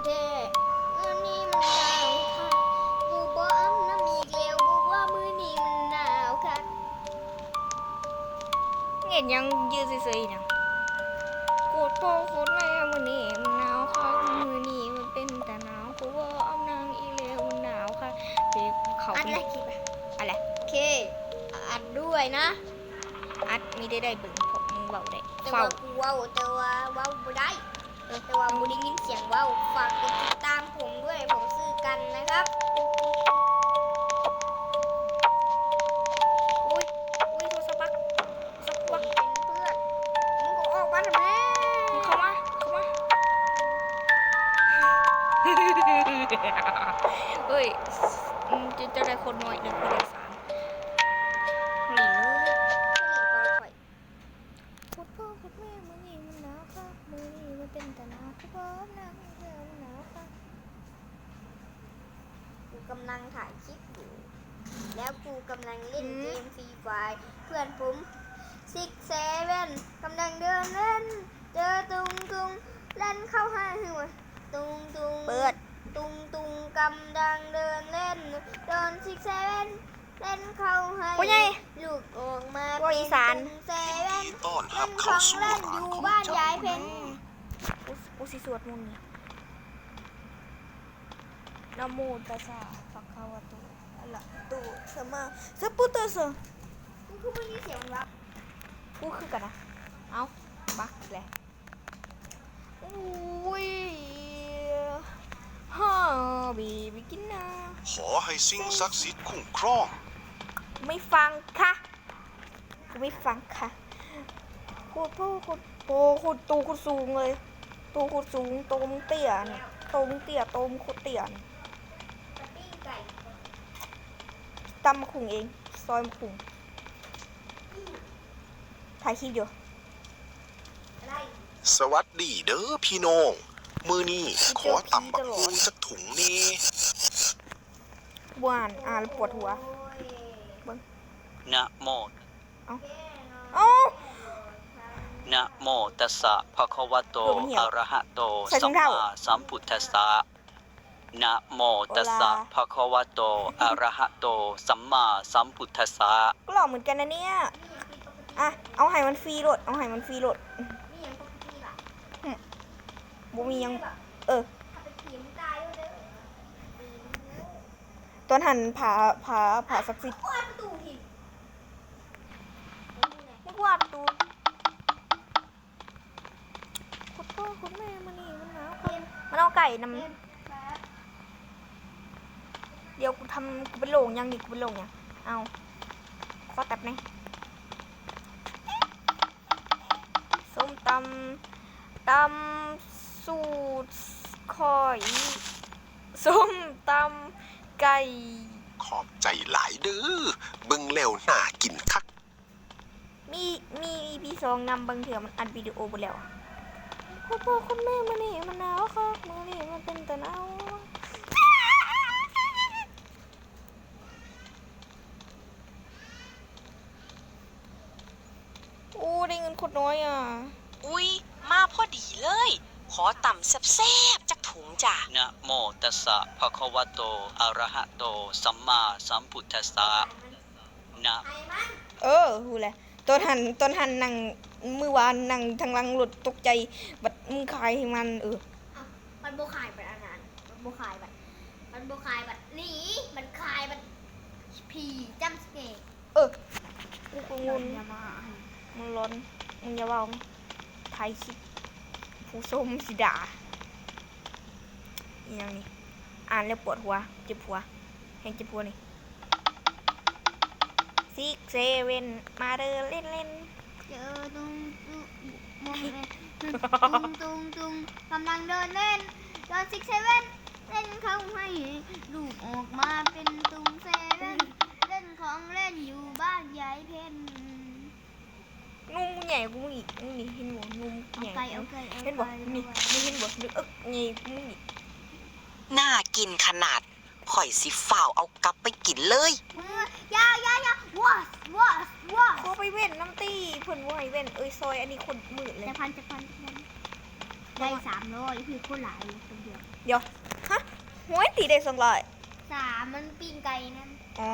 เคมื้อนี้มันหนาวค่ะกูบ่อาบน้ำอีกแล้วบอกว่ามื้อนี้มันหนาวค่ะเห็นยังยืดเฉยๆเนี่ยโคตรพ่อโคตรแม่มื้อนี้มันหนาวค่ะมื้อนี้มันเป็นแต่หนาวกูว่าอ้ำนางอีเลวมันหนาวค่ะเด็กเขา อัด เป็น เลยคลิปอะ อะไร โอเคอัดด้วยนะ อัดมีได้เบิ่งเพราะมึงเบาได้ แต่ เฝ้า ว่ากูเว้าแต่ว่าเว้าบ่ได้แต่ว่าบ่ได้ยินเสียงเว้าฝากกดติดตามผมด้วยผมชื่อกันนะครับอุ้ยโทรศัพท์บักสัก ผ วั ม ก เป็นเพื่อนมึงก็ออกมาทำไม มึงเข้ามาเฮ้ยจะได้คนน้อยหนึ่งคนละสามหลีเลยพูดพ่อพูดแม่มื้อนี้มันหนาวค่ะมื้อนี้มันเป็นแต่หนาวกูบ่นางอีเลวมันหนาวค่ะ กูกำลังถ่ายคลิปอยู่แล้วกูกำลังเล่นเกมฟรีไฟเพื่อนผม6-7กำลังเดินเล่นเจอตุงเล่นเข้าให้หัวตุง เปิด ตุงกำลังเดินเล่นโดน6-7เล่นเข้าให้ ว่าไง ลูกออกมา ว่าอีสาน ตุงเซเว่น ต้อน เล่ รับ นข เข้า อง สู่ เล่น ร้า อน ยู่ ของ บ้าน เจ้าย ายเพน กูสิสวดมนต์เนี่ยนะโมตัสสะภะคะวะโตอะระหะโตสัมมาสัมพุทธัสสะ กูคือไม่ได้เสียงรับ กูคือกันนะเอาบักแหละอุ้ยฮ่าบีบิกินนะ ขอให้สิ่งศักดิ์สิทธิ์คุ้มครอง ไม่ฟังค่ะกูไม่ฟังค่ะพูดตูกูสูงเลยตูกูสูงโตมึงเตี้ยเนี่ยโตมึงเตี้ยโตมึงโคตรเตี้ยเนี่ย ปิ้งไก่ ตำมะขุงเองซอยมะขุงถ่ายคลิปอยู่ อะไร สวัสดีเด้อพี่น้องมือนี้ขอต่ำบักคูนสักถุงนี่ บวนแล้วปวดหัว โอ้ย นะโม เอ้า นะโมตัสสะภะคะวะโต เดี๋ยวมันเหี่ยว อะระหะโต ใส่ถุ สั ง ม เท้า มาสัมพุทธัสสะนะโมตัสสะ โอลา ภะคะวะโตอะระหะโตสัมมาสัมพุทธัสสะ ก็หล่อเหมือนกันนะเนี่ยอ่ะเอาให้มันฟรีโหลดเอาให้มันฟรีโหลด นี่ยังปกติล่ะ บ่มียัง แบบ เออ ถ้าไปขี่มึงตายแล้วเด้อ ตอนหันผาศักดิ์สิทธิ์ โอ้ยประตูหิน ไม่กวาดประตูคุณพ่อคุณแม่มันนี่มันหนาวค่ะมันเอาไก่นำเดี๋ยวกูเป็นโหลงยังดิกูเป็นโหลงยังเอาขอแตบหน่อยส้มตำสูตรคอยส้มตำไก่ ขอบใจหลายเด้อเบิ่งแล้วน่ากินคัก มีปีสองนำบางเถื่อมันอัดวิดีโอไปแล้วคุณพ่อคุณแม่มันนี่มันหนาวค่ะมันนี่มันเป็นแต่หนาวโอ้ได้เงินคนน้อยอ่ะ อุ๊ย มาพอดีเลย ขอต่ำแซ่บๆจากถุงจ้ะ นะโมตัสสะภะคะวะโตอะระหะโตสัมมาสัมพุทธัสสะนะ ไอ้มัน หูแหละตอนหันนั่งมือวานนั่งทางหลังรถตกใจบัดมึงขายให้มัน เอ้ามันโบขายบัตรอันนั้นมันโบขายบัตรหนีมันขายบัตรผีจำสเกต กูก็งงมันร้อนมึงอย่าเบาถ่ายคลิปผู้ส้มสิด่าอหยังนี่อ่านแล้วปวดหัวเจ็บหัวแห้งเจ็บหัวนี่6-7มาเดินเล่น เจอตุงมองเลยตุงกำลังเดินเล่นโดน6-7เล่นเข้าให้ลูกออกมาเป็นตุง7เล่นของเล่นอยู่บ้านยายเพน นุ่มใหญ่กูมึงอีกนี่เห็นบ่นุ่มใหญ่ เอาไก่ เห็นบ่นี่เห็นบ่นึกใหญ่กูมึงอีก น่ากินขนาดข่อยสิฝ่าวเอากลับไปกินเลย ยาวว้า ขอไปเว้นน้ำตีเพิ่นบ่ให้เว้นซอยอันนี้คนมืดเลย จะพัน ได้300คือคนหลายคนเดียว เดี๋ยว ฮะหวยตีได้200 3มันปิ้งไก่นั่น อ๋อ